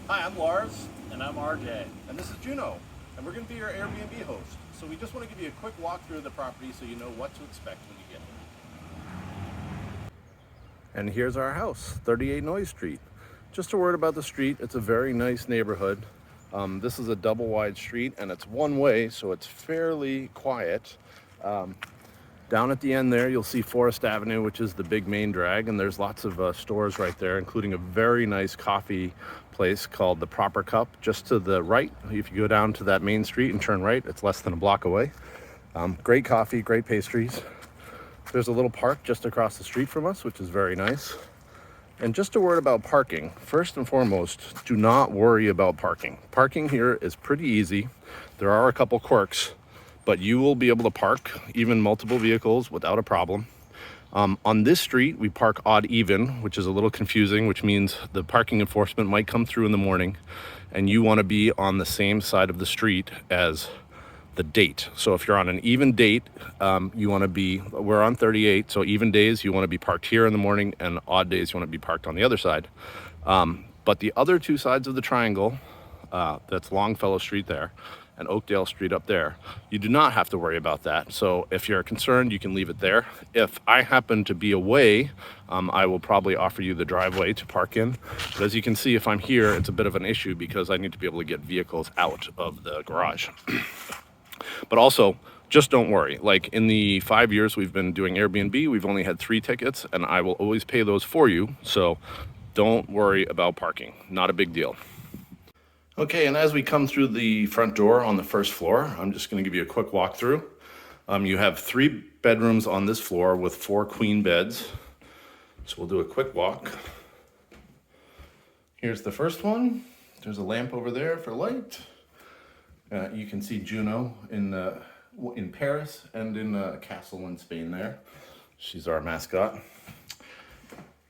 Hi, I'm Lars. And I'm RJ. And this is Juno. And we're going to be your Airbnb host. So we just want to give you a quick walkthrough of the property so you know what to expect when you get here. And here's our house, 38 Noise Street. Just a word about the street. It's a very nice neighborhood. This is a double wide street and it's one way, so it's fairly quiet. Down at the end there, you'll see Forest Avenue, which is the big main drag, and there's lots of stores right there, including a very nice coffee place called The Proper Cup, just to the right. If you go down to that main street and turn right, it's less than a block away. Great coffee, great pastries. There's a little park just across the street from us, which is very nice. And just a word about parking. First and foremost, do not worry about parking. Parking here is pretty easy. There are a couple quirks, but you will be able to park even multiple vehicles without a problem. On this street, we park odd even, which is a little confusing, which means the parking enforcement might come through in the morning and you want to be on the same side of the street as the date. So if you're on an even date, you want to be, we're on 38, so even days you want to be parked here in the morning, and odd days you want to be parked on the other side. But the other two sides of the triangle, that's Longfellow Street there and Oakdale Street up there, you do not have to worry about that. So if you're concerned, you can leave it there. If I happen to be away, I will probably offer you the driveway to park in. But as you can see, if I'm here, it's a bit of an issue because I need to be able to get vehicles out of the garage. But also, just don't worry. Like, in the 5 years we've been doing Airbnb, we've only had 3 tickets, and I will always pay those for you. So don't worry about parking. Not a big deal. Okay, and as we come through the front door on the first floor, I'm just going to give you a quick walkthrough. You have 3 bedrooms on this floor with 4 queen beds. So we'll do a quick walk. Here's the first one. There's a lamp over there for light. You can see Juno in Paris and in a castle in Spain there. She's our mascot.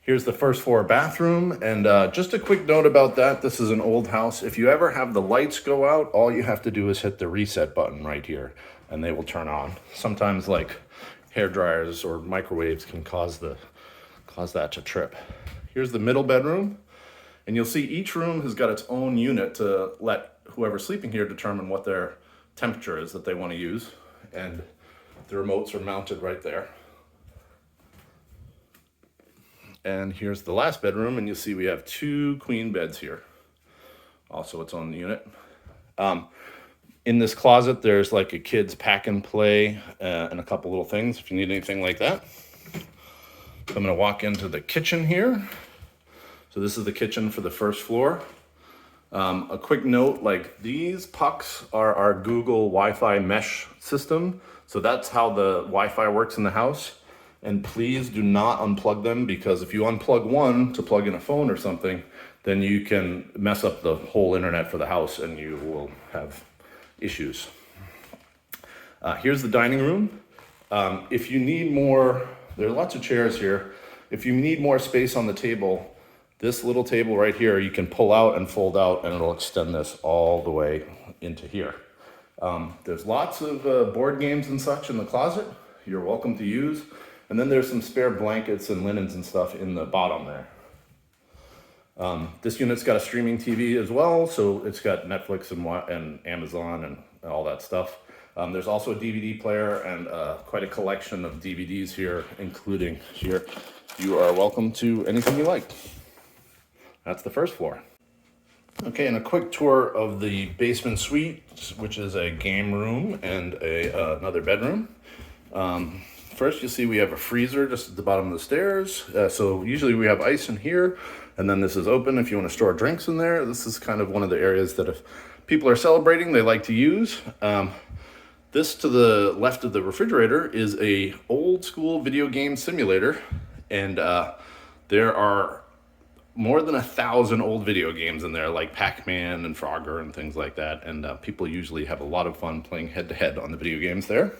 Here's the first floor bathroom, and just a quick note about that. This is an old house. If you ever have the lights go out, all you have to do is hit the reset button right here, and they will turn on. Sometimes, like, hair dryers or microwaves can cause that to trip. Here's the middle bedroom, and you'll see each room has got its own unit to let whoever's sleeping here determine what their temperature is that they want to use, and the remotes are mounted right there. And here's the last bedroom, and you'll see we have 2 queen beds here. Also its own unit. In this closet, there's like a kid's pack and play and a couple little things if you need anything like that. So I'm gonna walk into the kitchen here. So this is the kitchen for the first floor. A quick note, like, these pucks are our Google Wi-Fi mesh system. So that's how the Wi-Fi works in the house. And please do not unplug them, because if you unplug one to plug in a phone or something, then you can mess up the whole internet for the house and you will have issues. Here's the dining room. If you need more, there are lots of chairs here. If you need more space on the table, this little table right here, you can pull out and fold out, and it'll extend this all the way into here. There's lots of board games and such in the closet you're welcome to use. And then there's some spare blankets and linens and stuff in the bottom there. This unit's got a streaming TV as well, so it's got Netflix and Amazon and all that stuff. There's also a DVD player and quite a collection of DVDs here, including here. You are welcome to anything you like. That's the first floor. Okay, and a quick tour of the basement suite, which is a game room and another bedroom. First, you'll see we have a freezer just at the bottom of the stairs. So usually we have ice in here, and then this is open if you want to store drinks in there. This is kind of one of the areas that if people are celebrating, they like to use. This to the left of the refrigerator is a old school video game simulator, and there are more than 1,000 old video games in there, like Pac-Man and Frogger and things like that. And people usually have a lot of fun playing head-to-head on the video games there.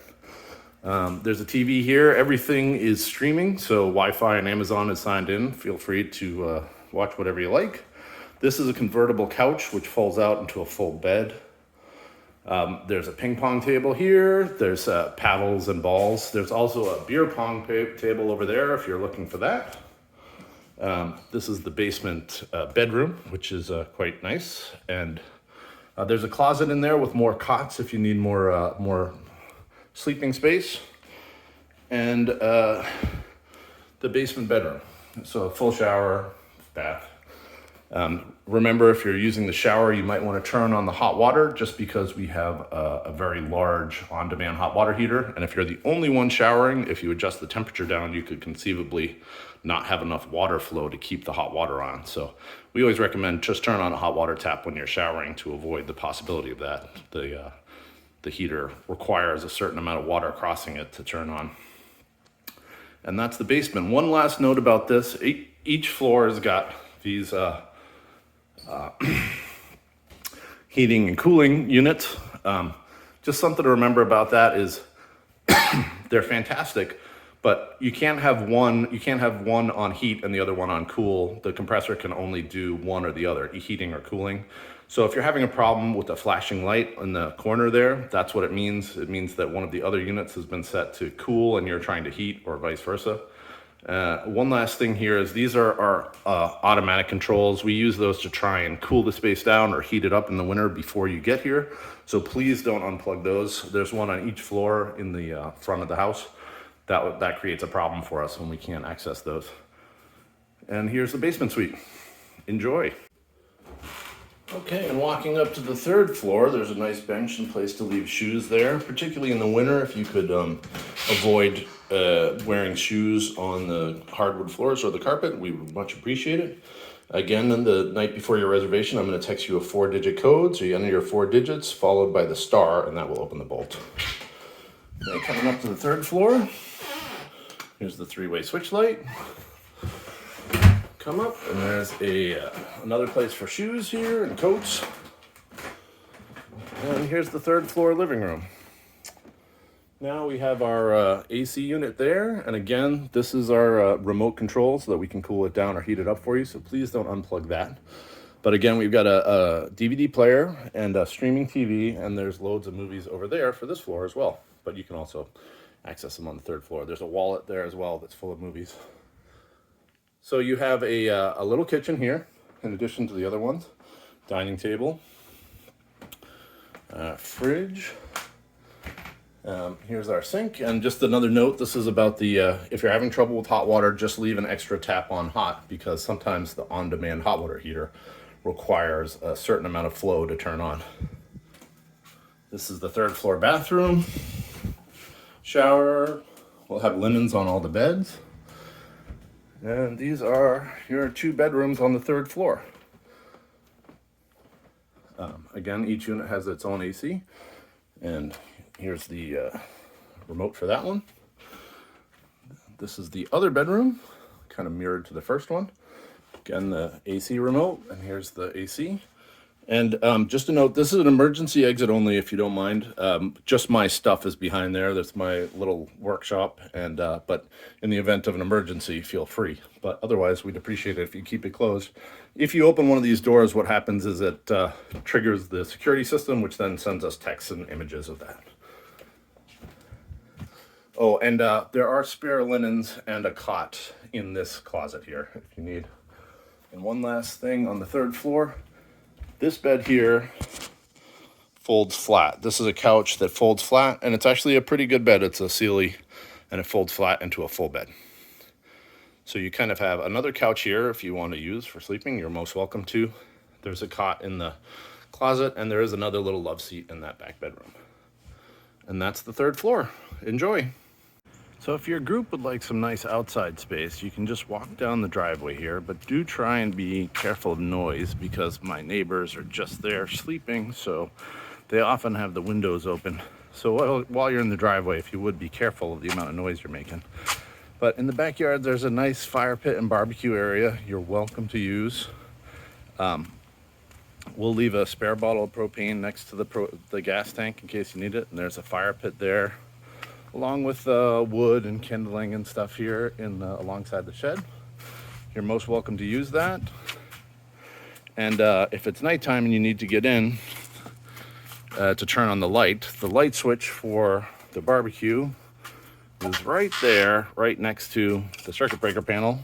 There's a TV here. Everything is streaming, so Wi-Fi and Amazon is signed in. Feel free to watch whatever you like. This is a convertible couch, which folds out into a full bed. There's a ping pong table here. There's paddles and balls. There's also a beer pong table over there if you're looking for that. This is the basement bedroom, which is quite nice. And there's a closet in there with more cots if you need more sleeping space. And the basement bedroom. So a full shower, bath. Remember, if you're using the shower, you might want to turn on the hot water just because we have a very large on-demand hot water heater. And if you're the only one showering, if you adjust the temperature down, you could conceivably not have enough water flow to keep the hot water on. So we always recommend just turn on a hot water tap when you're showering to avoid the possibility of that. The heater requires a certain amount of water crossing it to turn on. And that's the basement. One last note about this, each floor has got these heating and cooling units. Just something to remember about that is they're fantastic, but you can't have one on heat and the other one on cool. The compressor can only do one or the other, heating or cooling. So if you're having a problem with a flashing light in the corner there, that's what it means. It means that one of the other units has been set to cool and you're trying to heat, or vice versa. One last thing here is these are our automatic controls. We use those to try and cool the space down or heat it up in the winter before you get here. So please don't unplug those. There's one on each floor in the front of the house. That creates a problem for us when we can't access those. And here's the basement suite. Enjoy. Okay, and walking up to the third floor, there's a nice bench and place to leave shoes there, particularly in the winter. If you could avoid wearing shoes on the hardwood floors or the carpet, we would much appreciate it. Again, on the night before your reservation, I'm going to text you a 4-digit code. So you enter your 4 digits followed by the star, and that will open the bolt. Okay, coming up to the third floor, here's the 3-way switch light. Come up, and there's another place for shoes here and coats. And here's the third floor living room. Now we have our AC unit there, and again, this is our remote control so that we can cool it down or heat it up for you, so please don't unplug that. But again, we've got a DVD player and a streaming TV, and there's loads of movies over there for this floor as well. But you can also access them on the third floor. There's a wallet there as well that's full of movies. So you have a little kitchen here, in addition to the other ones. Dining table, fridge. Here's our sink, and just another note, this is about the, if you're having trouble with hot water, just leave an extra tap on hot, because sometimes the on-demand hot water heater requires a certain amount of flow to turn on. This is the third floor bathroom, shower. We'll have linens on all the beds. And these are your 2 bedrooms on the third floor. Again, each unit has its own AC. And here's the remote for that one. This is the other bedroom, kind of mirrored to the first one. Again, the AC remote, and here's the AC. And just a note, this is an emergency exit only, if you don't mind. Just my stuff is behind there. That's my little workshop. And but in the event of an emergency, feel free. But otherwise, we'd appreciate it if you keep it closed. If you open one of these doors, what happens is it triggers the security system, which then sends us texts and images of that. Oh, and there are spare linens and a cot in this closet here, if you need. And one last thing on the third floor. This bed here folds flat. This is a couch that folds flat, and it's actually a pretty good bed. It's a Sealy, and it folds flat into a full bed. So you kind of have another couch here if you want to use for sleeping. You're most welcome to. There's a cot in the closet, and there is another little love seat in that back bedroom. And that's the third floor. Enjoy. So if your group would like some nice outside space, you can just walk down the driveway here, but do try and be careful of noise because my neighbors are just there sleeping, so they often have the windows open. So while you're in the driveway, if you would, be careful of the amount of noise you're making. But in the backyard, there's a nice fire pit and barbecue area you're welcome to use. We'll leave a spare bottle of propane next to the gas tank in case you need it, and there's a fire pit there, along with wood and kindling and stuff here alongside the shed. You're most welcome to use that. And if it's nighttime and you need to get in to turn on the light switch for the barbecue is right there, right next to the circuit breaker panel.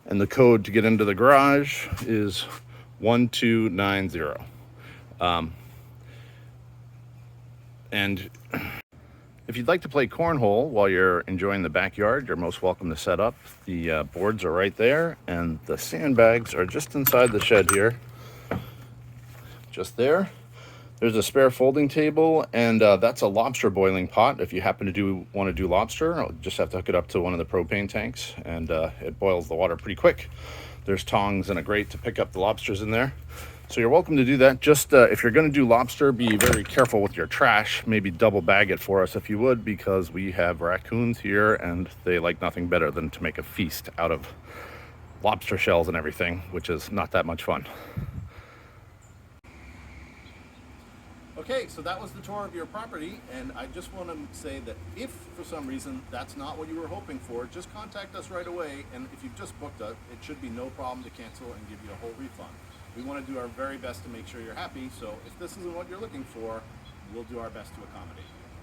And the code to get into the garage is 1290. And if you'd like to play cornhole while you're enjoying the backyard, you're most welcome to set up. The boards are right there, and the sandbags are just inside the shed here. Just there. There's a spare folding table, and that's a lobster boiling pot. If you happen to want to do lobster, I'll just have to hook it up to one of the propane tanks, and it boils the water pretty quick. There's tongs and a grate to pick up the lobsters in there. So you're welcome to do that. Just if you're going to do lobster, be very careful with your trash. Maybe double bag it for us if you would, because we have raccoons here, and they like nothing better than to make a feast out of lobster shells and everything, which is not that much fun. Okay, so that was the tour of your property, and I just want to say that if for some reason that's not what you were hoping for, just contact us right away, and if you've just booked it should be no problem to cancel and give you a whole refund. We want to do our very best to make sure you're happy, so if this isn't what you're looking for, we'll do our best to accommodate you.